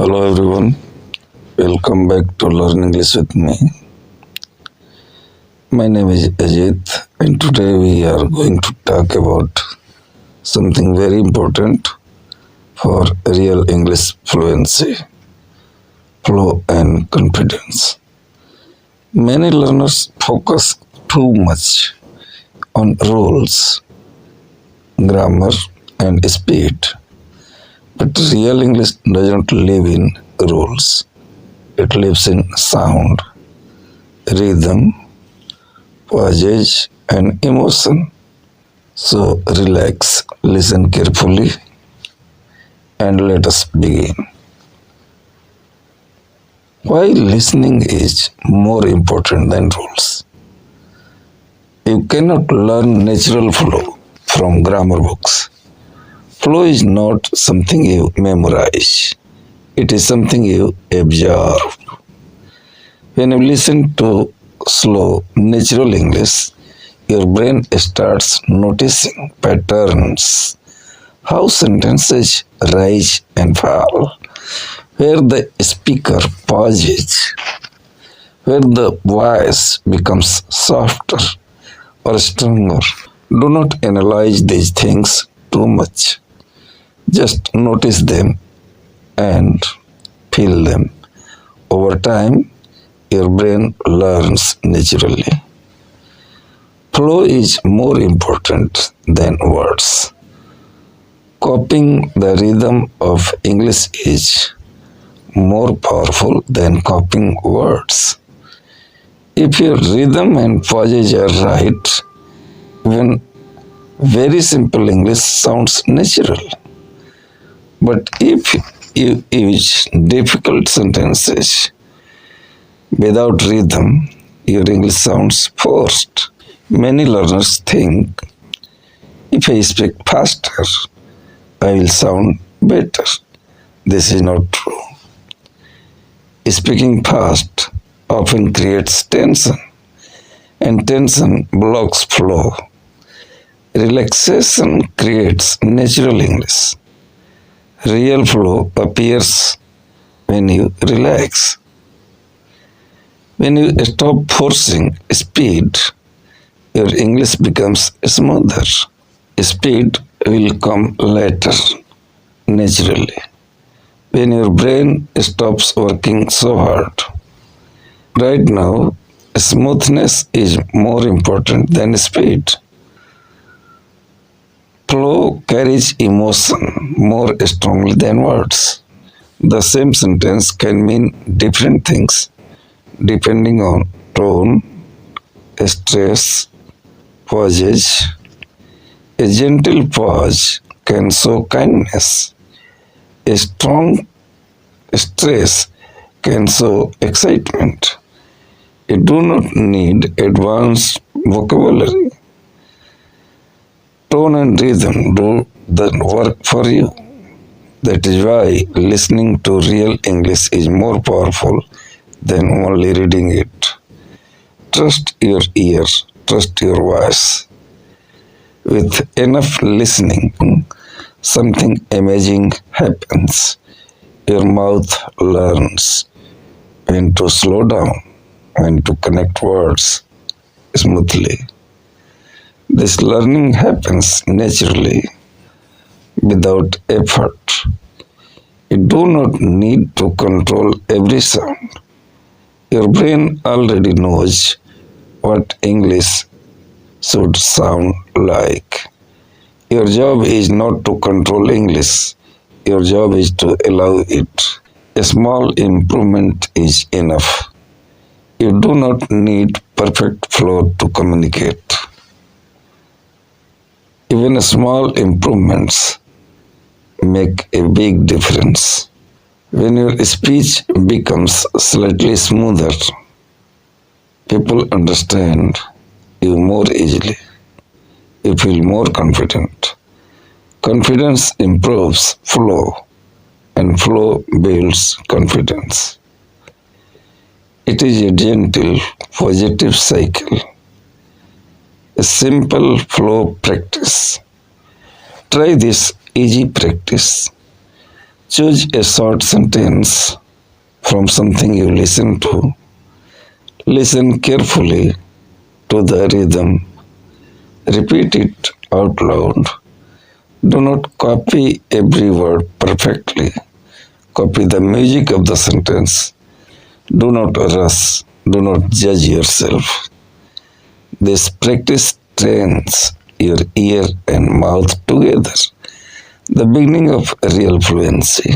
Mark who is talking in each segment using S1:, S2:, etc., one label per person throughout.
S1: Hello everyone, welcome back to Learn English with me. My name is Ajit and today we are going to talk about something very important for real English fluency, flow and confidence. Many learners focus too much on rules, grammar and speed, but real English doesn't live in rules. It lives in sound, rhythm, pauses, and emotion. So relax, listen carefully, and let us begin. Why listening is more important than rules? You cannot learn natural flow from grammar books. Flow is not something you memorize. It is something you observe. When you listen to slow, natural English, your brain starts noticing patterns, how sentences rise and fall, where the speaker pauses, where the voice becomes softer or stronger. Do not analyze these things too much. Just notice them and feel them. Over time, your brain learns naturally. Flow is more important than words. Copying the rhythm of English is more powerful than copying words. If your rhythm and pauses are right, even very simple English sounds natural. But if you use difficult sentences without rhythm, your English sounds forced. Many learners think if I speak faster, I will sound better. This is not true. Speaking fast often creates tension, and tension blocks flow. Relaxation creates natural English. Real flow appears when you relax. When you stop forcing speed, your English becomes smoother. Speed will come later, naturally. When your brain stops working so hard. Right now, smoothness is more important than speed. Flow carries emotion more strongly than words. The same sentence can mean different things depending on tone, stress, pauses. A gentle pause can show kindness. A strong stress can show excitement. You do not need advanced vocabulary. Tone and rhythm do the work for you. That is why listening to real English is more powerful than only reading it. Trust your ears, trust your voice. With enough listening, something amazing happens. Your mouth learns when to slow down, when to connect words smoothly. This learning happens naturally, without effort. You do not need to control every sound. Your brain already knows what English should sound like. Your job is not to control English. Your job is to allow it. A small improvement is enough. You do not need perfect flow to communicate. Even small improvements make a big difference. When your speech becomes slightly smoother, people understand you more easily. You feel more confident. Confidence improves flow, and flow builds confidence. It is a gentle, positive cycle. A simple flow practice. Try this easy practice. Choose a short sentence from something you listen to. Listen carefully to the rhythm. Repeat it out loud. Do not copy every word perfectly. Copy the music of the sentence. Do not rush. Do not judge yourself. This practice trains your ear and mouth together. The beginning of real fluency.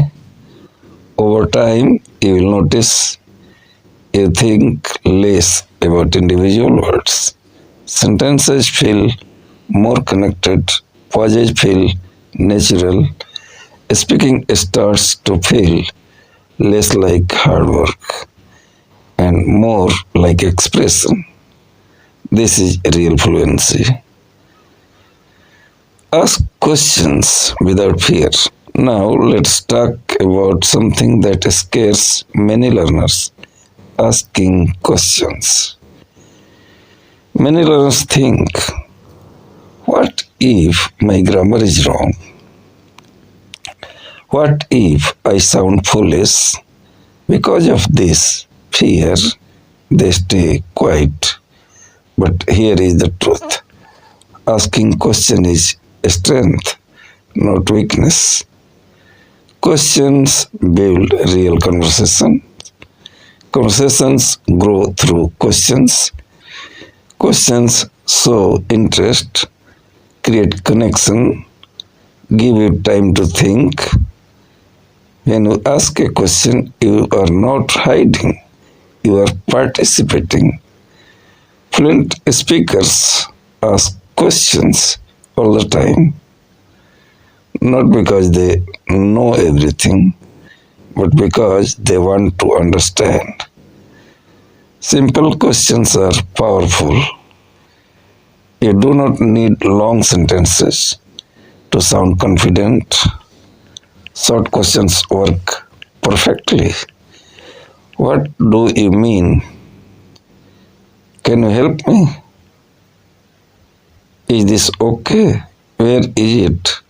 S1: Over time, you will notice you think less about individual words. Sentences feel more connected, pauses feel natural, speaking starts to feel less like hard work and more like expression. This is real fluency. Ask questions without fear. Now let's talk about something that scares many learners: asking questions. Many learners think, what if my grammar is wrong? What if I sound foolish? Because of this fear, they stay quiet. But here is the truth. Asking question is a strength, not weakness. Questions build real conversation. Conversations grow through questions. Questions show interest, create connection, give you time to think. When you ask a question, you are not hiding, you are participating. Fluent speakers ask questions all the time, not because they know everything, but because they want to understand. Simple questions are powerful. You do not need long sentences to sound confident. Short questions work perfectly. What do you mean? Can you help me? Is this okay? Where is it?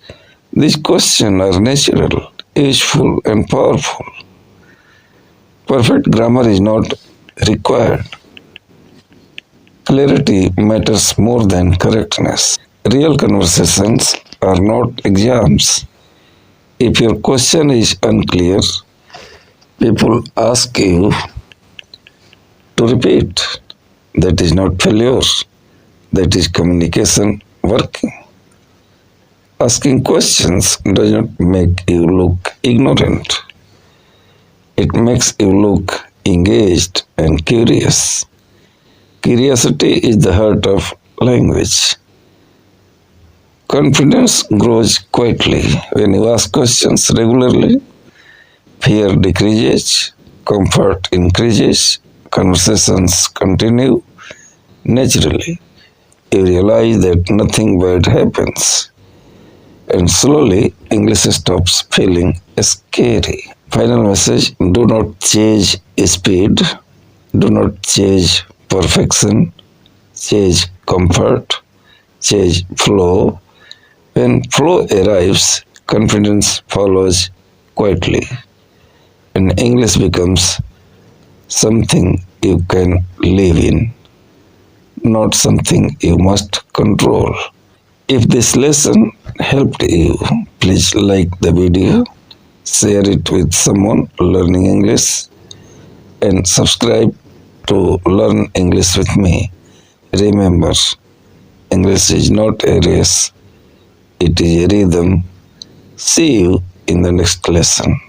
S1: These questions are natural, useful, and powerful. Perfect grammar is not required. Clarity matters more than correctness. Real conversations are not exams. If your question is unclear, people ask you to repeat. That is not failure. That is communication working. Asking questions does not make you look ignorant. It makes you look engaged and curious. Curiosity is the heart of language. Confidence grows quietly when you ask questions regularly. Fear decreases, comfort increases, conversations continue naturally. You realize that nothing bad happens, and slowly English stops feeling scary. Final message: do not chase speed, do not chase perfection, chase comfort, chase flow. When flow arrives, confidence follows quietly, and English becomes something you can live in, not something you must control. If this lesson helped you, please like the video, share it with someone learning English, and subscribe to Learn English with me. Remember, English is not a race, it is a rhythm. See you in the next lesson.